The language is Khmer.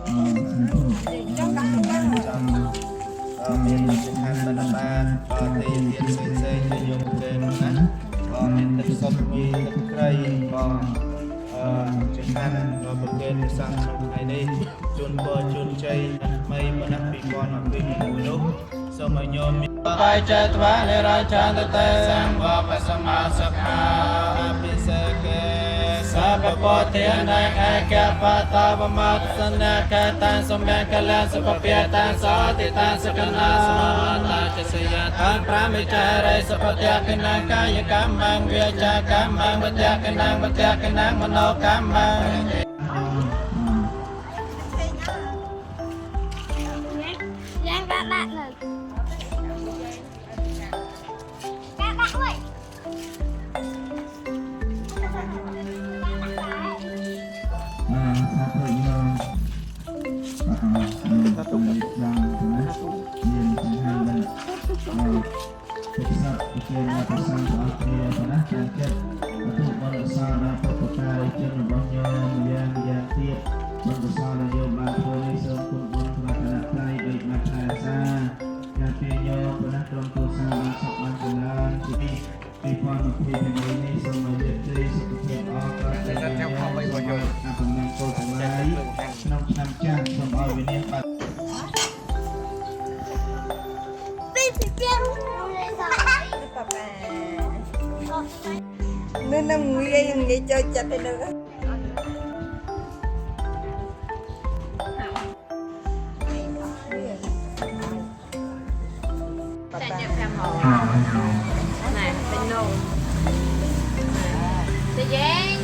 មានសំខាន់បណ្ឌបាតទីទៀតផ្សេងៗជាយកទៅណាមានទឹកសុទ្ធមួយទឹកត្រីបងចំណានប្រកេនសាសក្នុងថ្ងៃនេះជូនពរជូនជ័យថ្មីបណិត2021នោះសូមឲ្យញោមបាយចត្វានិរាចានតេសម្បបសម្មាសខាអភិសេកេសាបពតិអនេកឯកបតាវមតសនកតាសម្ញាកលាសុភពតាសោតិតាសកណាសមាតាចសយតាប្រាមិចារិសុភតកណាកាយកម្មងវាចាកម្មងវតកណាវតកណាមនោកម្មងយ៉ាងដាក់នៅកាដាក់វិញ satu yangមានបង្ហាញបានពិសេសជាអ្នកប្រសាសន៍អរគ្នាណាចាចិត្តអទុបរិសាដល់ពុទ្ធការីជនរបស់ញោមយ៉ាងទៀតបរិសាដែលយកបានធ្វើនេះសូមគុណបុណ្យថ្នាក់គណៈត្រៃដូចមកថែរក្សាការពីញោមប៉ុណ្ណេះក្រុមគ្រួសារបានសុខបានចម្រើនទីនេះ2020នេះសូមឲ្យលាភជ័យសុខភាពអរគុណដល់ញោមអរគុណអពុមានកូនទាំងឡាយក្នុងឆ្នាំចាស់សូមឲ្យវិញ្ញាណបាត់ nên nó nghĩ cho chặt thì được chạy nhập cam hồ này bên nô thì dễ